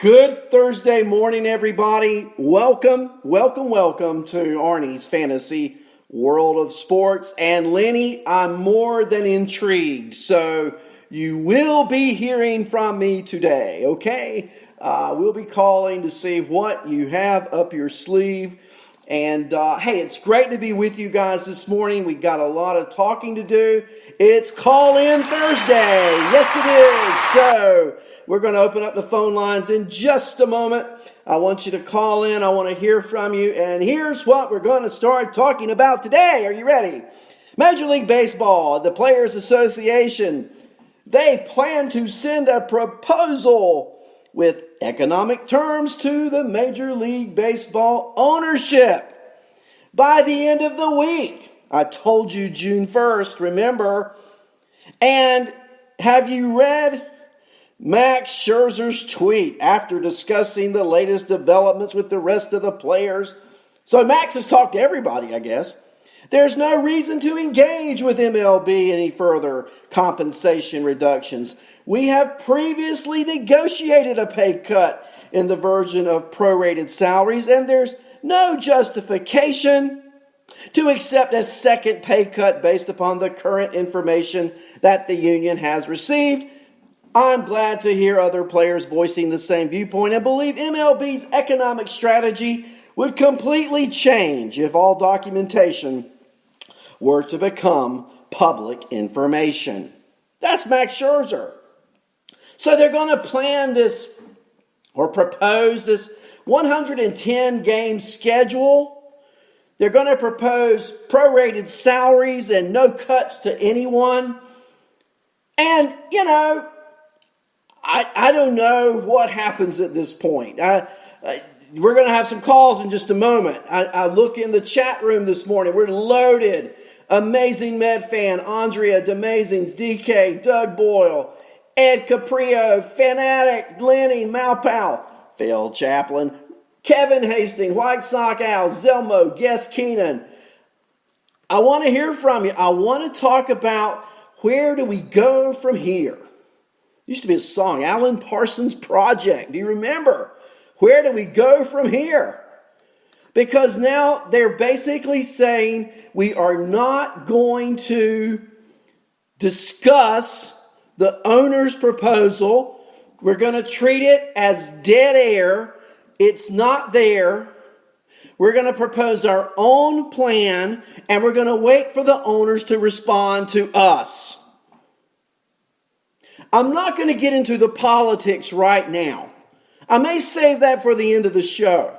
Good Thursday morning, everybody. Welcome to Arnie's Fantasy World of Sports. And Lenny, I'm more than intrigued. So you will be hearing from me today, okay? We'll be calling to see what you have up your sleeve. And hey, it's great to be with you guys this morning. We got a lot of talking to do. It's Call-In Thursday. Yes, it is. So we're going to open up the phone lines in just a moment. I want you to call in. I want to hear from you. And here's what we're going to start talking about today. Are you ready? Major League Baseball, the Players Association, they plan to send a proposal with economic terms to the Major League Baseball ownership by the end of the week. I told you June 1st, remember? And have you read Max Scherzer's tweet after discussing the latest developments with the rest of the players? So Max has talked to everybody, I guess. There's no reason to engage with MLB any further compensation reductions. We have previously negotiated a pay cut in the version of prorated salaries, and there's no justification to accept a second pay cut based upon the current information that the union has received. I'm glad to hear other players voicing the same viewpoint and believe MLB's economic strategy would completely change if all documentation were to become public information. That's Max Scherzer. So they're going to plan this or propose this 110-game schedule. They're going to propose prorated salaries and no cuts to anyone. And, I don't know what happens at this point. We're going to have some calls in just a moment. I look in the chat room this morning. We're loaded. Amazing Med Fan, Andrea Demazings, DK, Doug Boyle, Ed Caprio, Fanatic, Lenny, Malpow, Phil Chaplin, Kevin Hastings, White Sox Al, Zelmo, Guess Keenan. I want to hear from you. I want to talk about where do we go from here. Used to be a song, Alan Parsons Project. Do you remember? Where do we go from here? Because now they're basically saying we are not going to discuss the owner's proposal. We're going to treat it as dead air. It's not there. We're going to propose our own plan, and we're going to wait for the owners to respond to us. I'm not going to get into the politics right now. I may save that for the end of the show.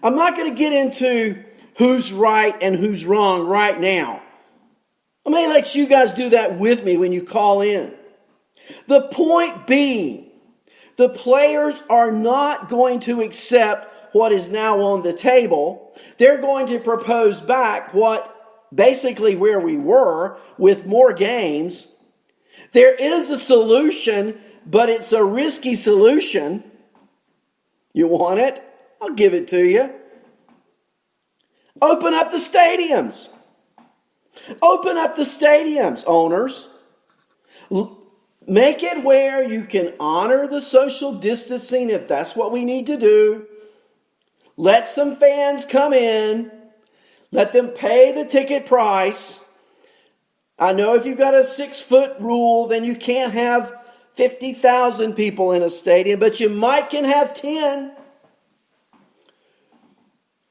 I'm not going to get into who's right and who's wrong right now. I may let you guys do that with me when you call in. The point being, the players are not going to accept what is now on the table. They're going to propose back basically where we were with more games. There is a solution, but it's a risky solution. You want it? I'll give it to you. Open up the stadiums. Open up the stadiums, owners. Make it where you can honor the social distancing if that's what we need to do. Let some fans come in. Let them pay the ticket price. I know if you've got a 6-foot rule, then you can't have 50,000 people in a stadium, but you can have 10.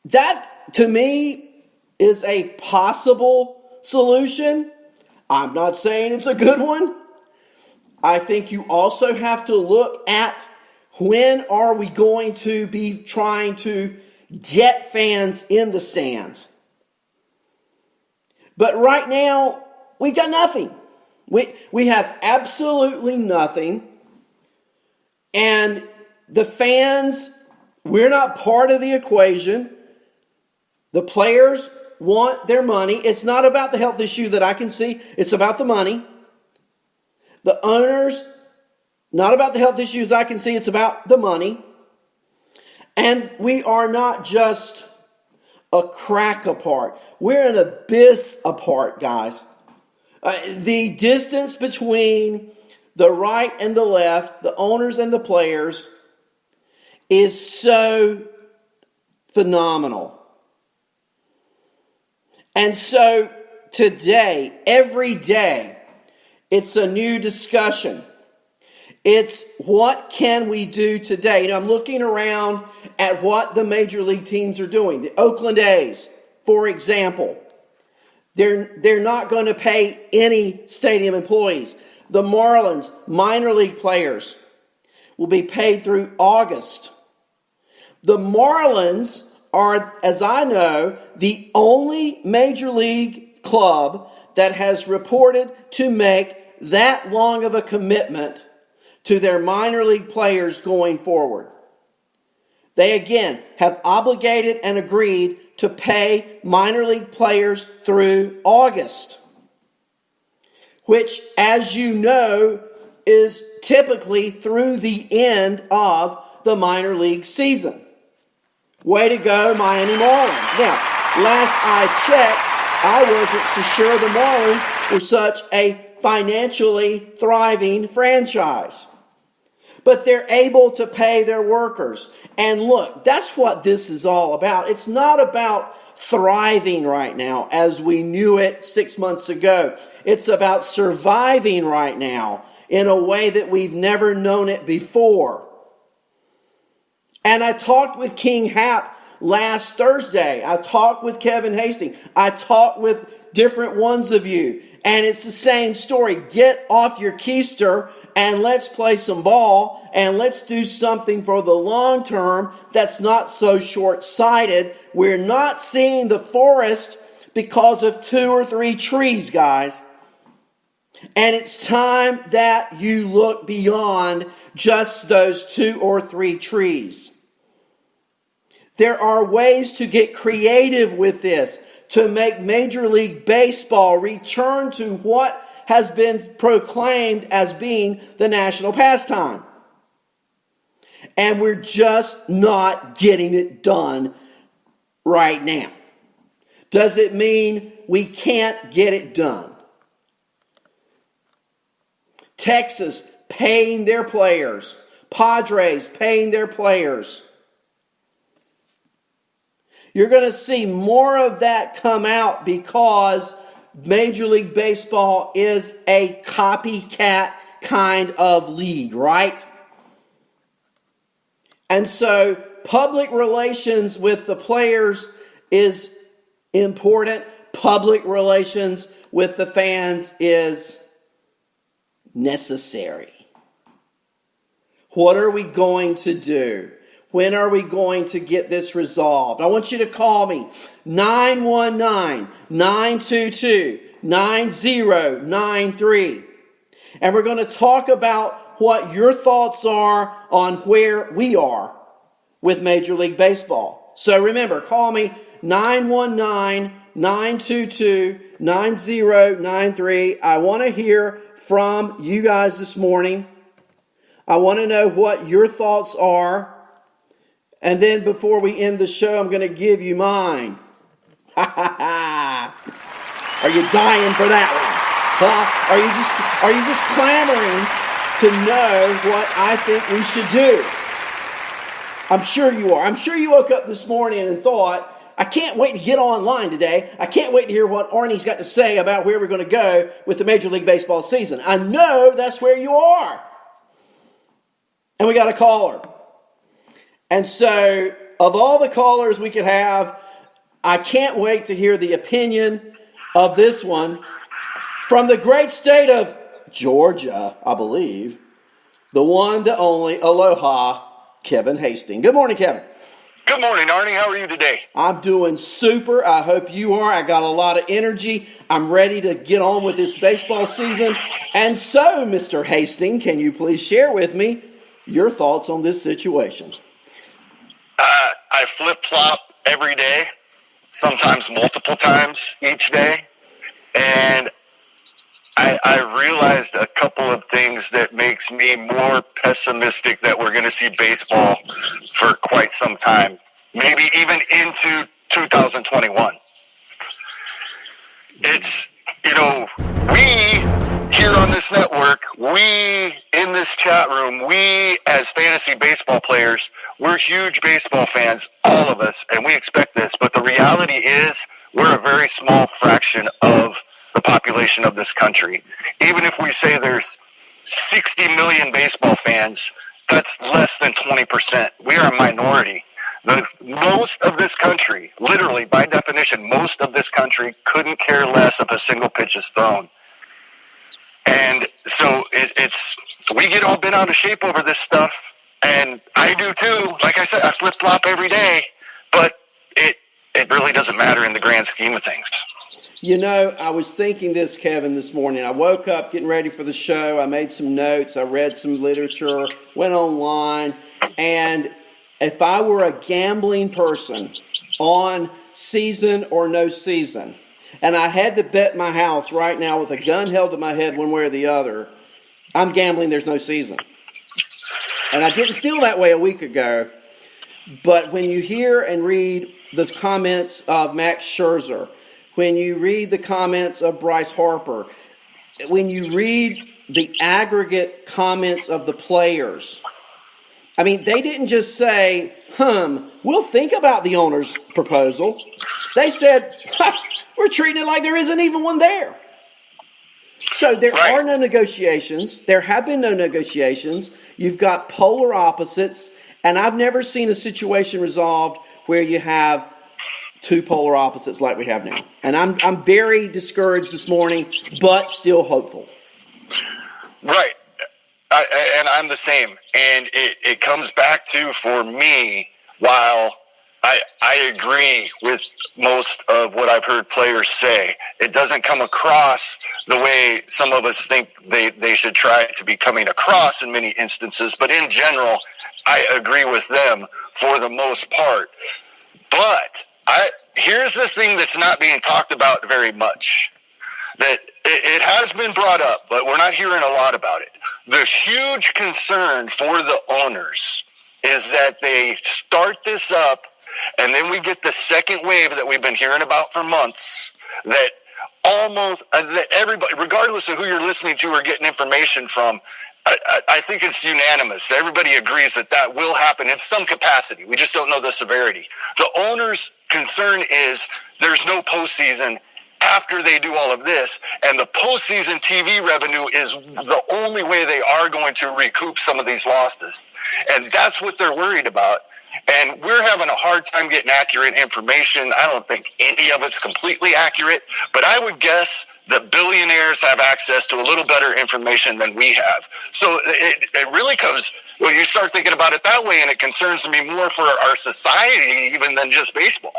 That, to me, is a possible solution. I'm not saying it's a good one. I think you also have to look at when are we going to be trying to get fans in the stands. But right now, we've got nothing. We have absolutely nothing. And the fans, we're not part of the equation. The players want their money. It's not about the health issue that I can see. It's about the money. The owners, not about the health issues I can see. It's about the money. And we are not just a crack apart. We're an abyss apart, guys. The distance between the right and the left, the owners and the players, is so phenomenal. And so today, every day, it's a new discussion. It's what can we do today? And I'm looking around at what the major league teams are doing. The Oakland A's, for example, they're not going to pay any stadium employees. The Marlins, minor league players, will be paid through August. The Marlins are, as I know, the only major league club that has reported to make that long of a commitment to their minor league players going forward. They again have obligated and agreed to pay minor league players through August, which, as you know, is typically through the end of the minor league season. Way to go, Miami Marlins. Now, last I checked, I wasn't so sure the Marlins were such a financially thriving franchise. But they're able to pay their workers. And look, that's what this is all about. It's not about thriving right now as we knew it 6 months ago. It's about surviving right now in a way that we've never known it before. And I talked with King Hap last Thursday. I talked with Kevin Hastings. I talked with different ones of you. And it's the same story. Get off your keister and let's play some ball and let's do something for the long term that's not so short-sighted. We're not seeing the forest because of 2 or 3 trees, guys. And it's time that you look beyond just those 2 or 3 trees. There are ways to get creative with this, to make Major League Baseball return to what has been proclaimed as being the national pastime. And we're just not getting it done right now. Does it mean we can't get it done? Texas paying their players. Padres paying their players. You're going to see more of that come out because Major League Baseball is a copycat kind of league, right? And so public relations with the players is important. Public relations with the fans is necessary. What are we going to do? When are we going to get this resolved? I want you to call me 919-922-9093. And we're going to talk about what your thoughts are on where we are with Major League Baseball. So remember, call me 919-922-9093. I want to hear from you guys this morning. I want to know what your thoughts are. And then before we end the show, I'm going to give you mine. Are you dying for that one? Huh? Are you just clamoring to know what I think we should do? I'm sure you are. I'm sure you woke up this morning and thought, I can't wait to get online today. I can't wait to hear what Arnie's got to say about where we're going to go with the Major League Baseball season. I know that's where you are. And we got a caller. And so, of all the callers we could have, I can't wait to hear the opinion of this one from the great state of Georgia, I believe. The one, the only, aloha, Kevin Hastings. Good morning, Kevin. Good morning, Arnie. How are you today? I'm doing super. I hope you are. I got a lot of energy. I'm ready to get on with this baseball season. And so, Mr. Hastings, can you please share with me your thoughts on this situation? I flip-flop every day, sometimes multiple times each day, and I realized a couple of things that makes me more pessimistic that we're going to see baseball for quite some time, maybe even into 2021. It's, we here on this network, we in this chat room, we as fantasy baseball players, we're huge baseball fans, all of us, and we expect this. But the reality is we're a very small fraction of the population of this country. Even if we say there's 60 million baseball fans, that's less than 20%. We are a minority. Most of this country, literally by definition, most of this country couldn't care less if a single pitch is thrown. And so we get all bent out of shape over this stuff, and I do too. Like I said, I flip-flop every day, but it really doesn't matter in the grand scheme of things. You know, I was thinking this, Kevin, this morning. I woke up getting ready for the show. I made some notes. I read some literature, went online, and if I were a gambling person on season or no season, and I had to bet my house right now with a gun held to my head one way or the other, I'm gambling there's no season. And I didn't feel that way a week ago. But when you hear and read the comments of Max Scherzer, when you read the comments of Bryce Harper, when you read the aggregate comments of the players, I mean, they didn't just say, we'll think about the owner's proposal. They said, we're treating it like there isn't even one there. So there are no negotiations. There have been no negotiations. You've got polar opposites, and I've never seen a situation resolved where you have two polar opposites like we have now. And I'm very discouraged this morning, but still hopeful. Right. And I'm the same. And it comes back to, for me, while I agree with most of what I've heard players say, it doesn't come across the way some of us think they should try to be coming across in many instances. But in general, I agree with them for the most part. But here's the thing that's not being talked about very much. That it has been brought up, but we're not hearing a lot about it. The huge concern for the owners is that they start this up, and then we get the second wave that we've been hearing about for months, that almost that everybody, regardless of who you're listening to or getting information from, I think it's unanimous. Everybody agrees that will happen in some capacity. We just don't know the severity. The owner's concern is there's no postseason after they do all of this, and the postseason TV revenue is the only way they are going to recoup some of these losses. And that's what they're worried about. And we're having a hard time getting accurate information. I don't think any of it's completely accurate, but I would guess that billionaires have access to a little better information than we have. So it really comes, well, you start thinking about it that way, and it concerns me more for our society even than just baseball.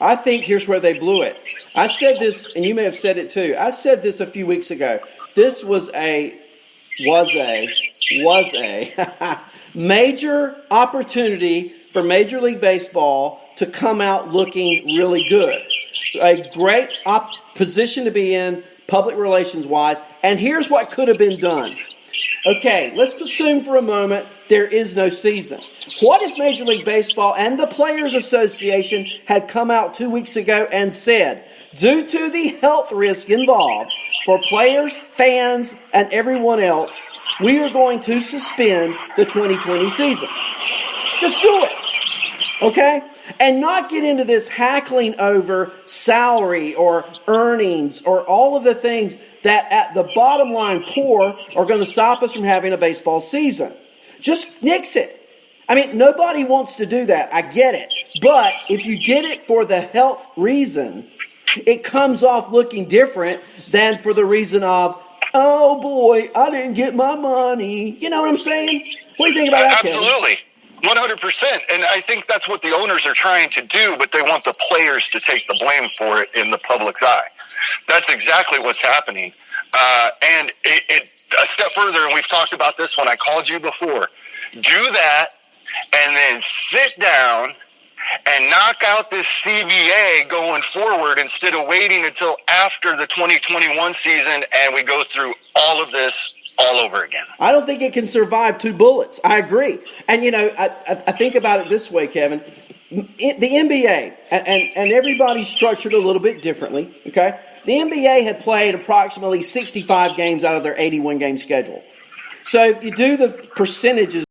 I think here's where they blew it. I said this, and you may have said it too. I said this a few weeks ago. This was a major opportunity for Major League Baseball to come out looking really good. A great position to be in, public relations-wise. And here's what could have been done. Okay, let's assume for a moment there is no season. What if Major League Baseball and the Players Association had come out 2 weeks ago and said, due to the health risk involved for players, fans, and everyone else, we are going to suspend the 2020 season. Just do it, okay? And not get into this hackling over salary or earnings or all of the things that at the bottom line core are going to stop us from having a baseball season. Just nix it. I mean, nobody wants to do that. I get it. But if you did it for the health reason, it comes off looking different than for the reason of, oh boy, I didn't get my money. You know what I'm saying? What do you think about that, Kevin? Absolutely. 100%. And I think that's what the owners are trying to do, but they want the players to take the blame for it in the public's eye. That's exactly what's happening. And it a step further, and we've talked about this when I called you before, do that and then sit down and knock out this CBA going forward instead of waiting until after the 2021 season and we go through all of this all over again. I don't think it can survive 2 bullets. I agree. And, you know, I think about it this way, Kevin. the NBA, and everybody's structured a little bit differently, okay? The NBA had played approximately 65 games out of their 81-game schedule. So if you do the percentages